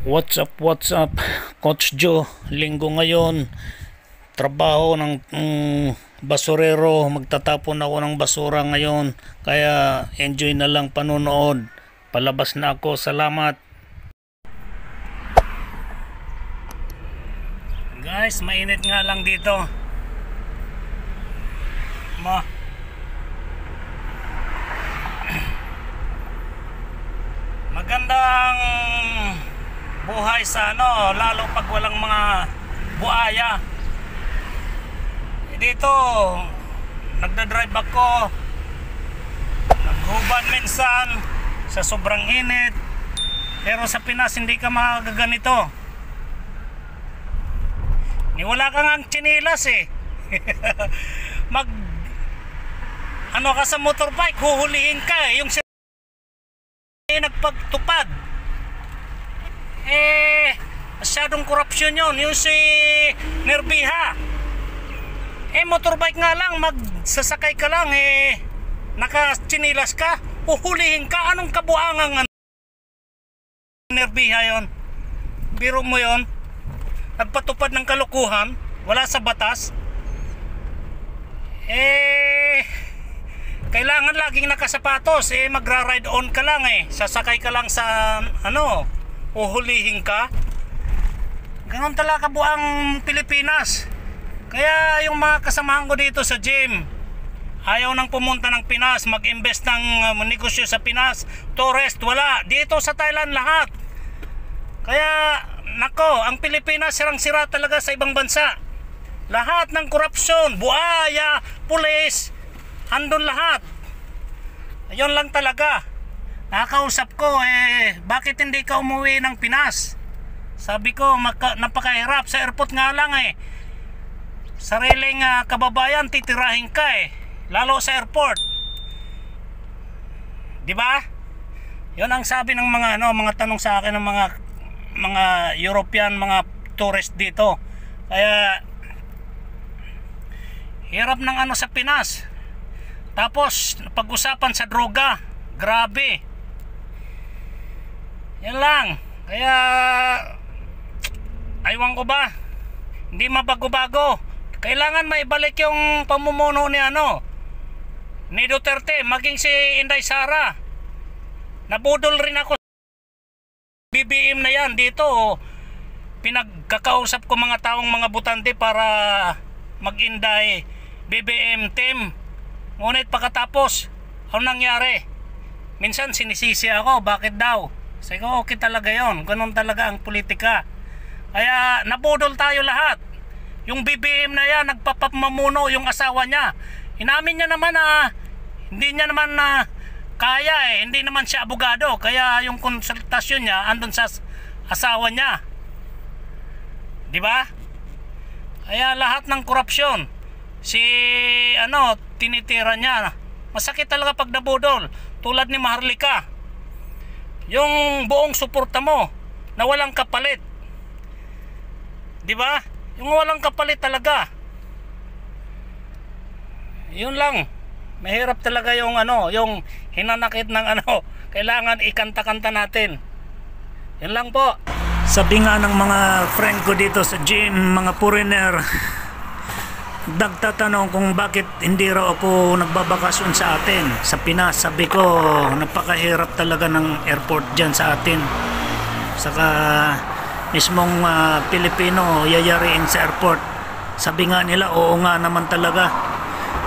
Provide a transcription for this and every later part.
What's up, Coach Joe? Linggo ngayon, trabaho ng basurero. Magtatapon ako ng basura ngayon. Kaya enjoy na lang panonood. Palabas na ako. Salamat. Guys, mainit nga lang dito. Magandang buhay sa lalo pag walang mga buaya. Dito nagdadrive ako, naghubad minsan sa sobrang init, pero sa Pinas hindi ka magaganito. Wala kang ang chinilas mag ka sa motorbike, huhulihin ka yung nagpagtupad. Masyadong korupsyon yun. Yung si Nerbiha, motorbike nga lang, magsasakay ka lang, nakachinilas ka, uhulihin ka. Anong kabuangang Nerbiha yon? Biro mo yon? Nagpatupad ng kalukuhan, wala sa batas. Kailangan laging nakasapatos, magra-ride on ka lang, sasakay ka lang sa uhulihin ka. Ganon talaga buang Pilipinas. Kaya yung mga kasamahan ko dito sa gym, ayaw nang pumunta ng Pinas, mag-invest ng negosyo sa Pinas, tourist, wala. Dito sa Thailand lahat. Kaya nako, ang Pilipinas sirang-sira talaga sa ibang bansa. Lahat ng korupsyon, buaya, pulis, andun lahat. Ayun lang talaga. Nakakausap ko, bakit hindi ka umuwi ng Pinas? Sabi ko, napakahirap. Sa airport nga lang, sariling kababayan titirahin ka, lalo sa airport. Di ba? Yun ang sabi ng mga mga tanong sa akin ng mga European, mga tourist dito. Kaya hirap ng sa Pinas. Tapos pag-usapan sa droga, grabe. Yan lang. Kaya aywan ko ba, hindi mabago-bago. Kailangan maibalik yung pamumuno ni Duterte, maging si Inday Sara. Nabudol rin ako. BBM na yan dito. Pinagkakausap ko mga taong mga butante para mag-Inday BBM team. Ngunit pagkatapos, ano nangyari? Minsan sinisisi ako, bakit daw? Sabi ko, okay talaga yon, ganun talaga ang politika. Kaya nabudol tayo lahat. Yung BBM na yan, nagpapamamuno yung asawa niya. Inamin niya naman hindi niya naman kaya, hindi naman siya abogado. Kaya yung konsultasyon niya andun sa asawa niya. Di ba? Kaya lahat ng korupsyon, tinitira niya. Masakit talaga pag nabudol. Tulad ni Maharlika, yung buong suporta mo na walang kapalit. Di ba? Yung walang kapalit talaga. Yun lang. Mahirap talaga yung yung hinanakit ng kailangan ikanta-kanta natin. Yun lang po. Sabi nga ng mga friend ko dito sa gym, mga foreigner, nagtatanong kung bakit hindi raw ako nagbabakasyon sa atin sa Pinas. Sabi ko, napakahirap talaga ng airport dyan sa atin. Saka mismong Pilipino yayariin sa airport. Sabi nga nila, oo nga naman talaga.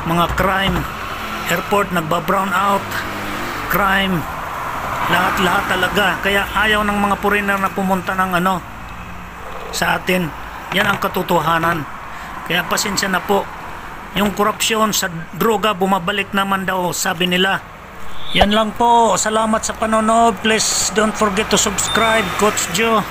Mga crime, airport nagba-brown out, crime, lahat-lahat talaga. Kaya ayaw ng mga foreigner na pumunta ng sa atin. Yan ang katotohanan. Kaya pasensya na po. Yung korupsyon sa droga bumabalik naman daw, sabi nila. Yan lang po. Salamat sa panonood. Please don't forget to subscribe. Coach Joe.